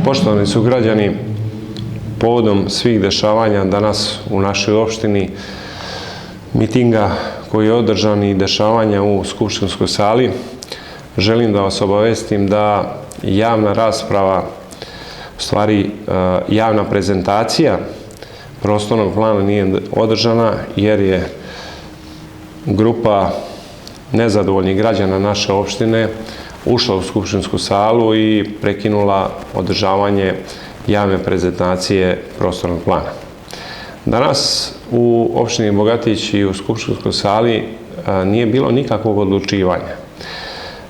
Poštovani sugrađani, povodom svih dešavanja danas u našoj opštini, mitinga koji je održan i dešavanja u skupštinskoj sali, želim da vas obavestim da javna rasprava, u stvari javna prezentacija prostornog plana nije održana jer je grupa nezadovoljnih građana naše opštine ušla u skupštinsku salu i prekinula održavanje javne prezentacije prostornog plana. Danas u opštini Bogatić i u skupštinskoj sali nije bilo nikakvog odlučivanja.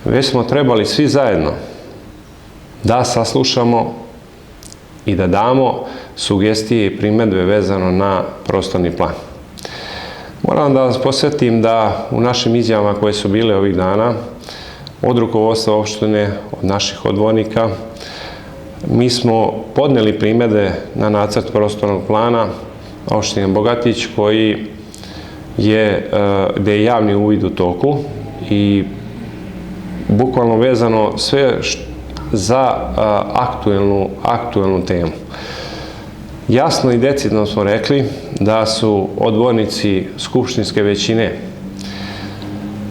Već smo trebali svi zajedno da saslušamo i da damo sugestije i primjedbe vezano na prostorni plan. Moram da vas podsjetim da u našim izjavama koje su bile ovih dana od rukovodstva opštine, od naših odbornika, mi smo podneli primjedbe na nacrt prostornog plana opštine Bogatić gdje je javni uvid u toku i bukvalno vezano sve za aktuelnu temu. Jasno i decidno smo rekli da su odbornici skupštinske većine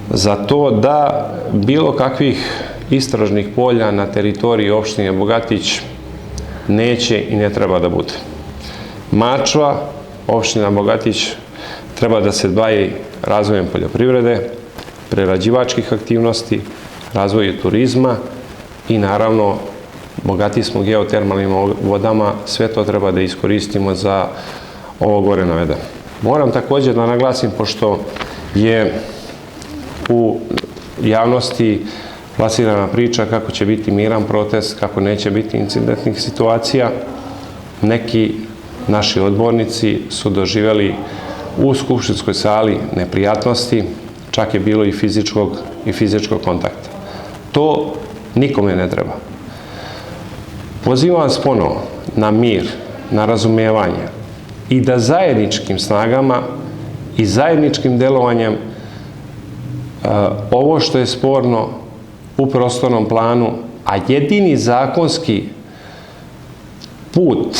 za to da bilo kakvih istražnih polja na teritoriji opštine Bogatić neće i ne treba da bude. Mačva, opština Bogatić, treba da se bavi razvojem poljoprivrede, prerađivačkih aktivnosti, razvoju turizma i naravno bogati smo geotermalnim vodama, sve to treba da iskoristimo za ovo gore navedeno. Moram također da naglasim, pošto je u javnosti plasirana priča kako će biti miran protest, kako neće biti incidentnih situacija, neki naši odbornici su doživjeli u skupštinskoj sali neprijatnosti, čak je bilo i fizičkog kontakta. To nikome ne treba. Pozivam vas ponovo na mir, na razumijevanje i da zajedničkim snagama i zajedničkim delovanjem ovo što je sporno u prostornom planu, a jedini zakonski put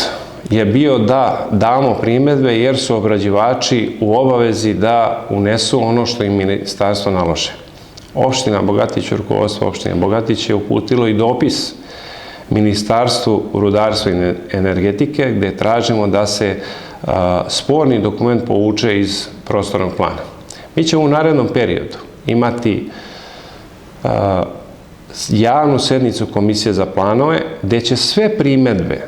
je bio da damo primjedbe jer su obrađivači u obavezi da unesu ono što im ministarstvo nalože. Opština Bogatić, rukovodstvo opštine Bogatić je uputilo i dopis Ministarstvu rudarstva i energetike gdje tražimo da se sporni dokument povuče iz prostornog plana. Mi ćemo u narednom periodu imati javnu sednicu Komisije za planove gdje će sve primjedbe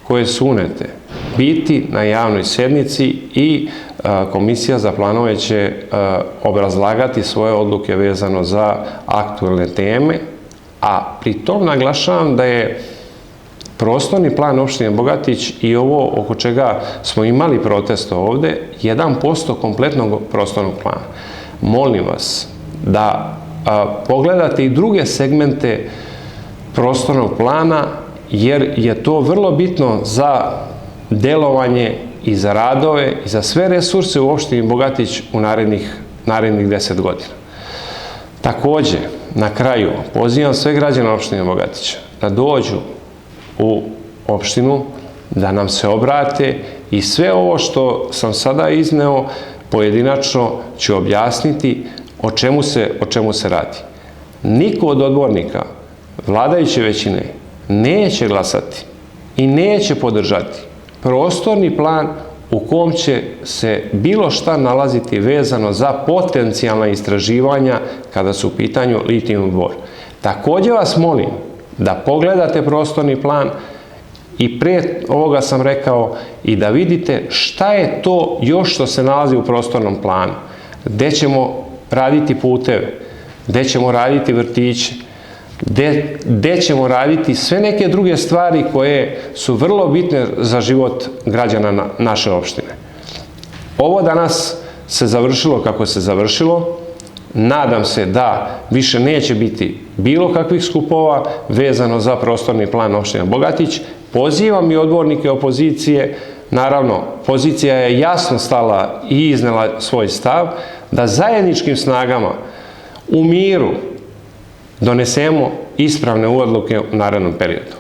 koje su unete biti na javnoj sednici i Komisija za planove će obrazlagati svoje odluke vezano za aktuelne teme, a pri tom naglašavam da je prostorni plan opštine Bogatić i ovo oko čega smo imali protest ovde 1% kompletnog prostornog plana. Molim vas da pogledate i druge segmente prostornog plana jer je to vrlo bitno za delovanje i za radove i za sve resurse u opštini Bogatić u narednih 10 godina. Također, na kraju, pozivam sve građane opštine Bogatića da dođu u opštinu, da nam se obrate i sve ovo što sam sada izneo pojedinačno ću objasniti o čemu se radi. Niko od odbornika vladajuće većine neće glasati i neće podržati prostorni plan u kom će se bilo šta nalaziti vezano za potencijalna istraživanja kada su u pitanju litijum bor. Također vas molim da pogledate prostorni plan i prije ovoga sam rekao i da vidite šta je to još što se nalazi u prostornom planu, gdje ćemo raditi puteve, gdje ćemo raditi vrtiće, gdje ćemo raditi sve neke druge stvari koje su vrlo bitne za život građana naše opštine. Ovo danas se završilo kako se završilo. Nadam se da više neće biti bilo kakvih skupova vezano za prostorni plan opštine Bogatić. Pozivam i odbornike opozicije, naravno, pozicija je jasno stala i iznela svoj stav, da zajedničkim snagama u miru donesemo ispravne odluke u narednom periodu.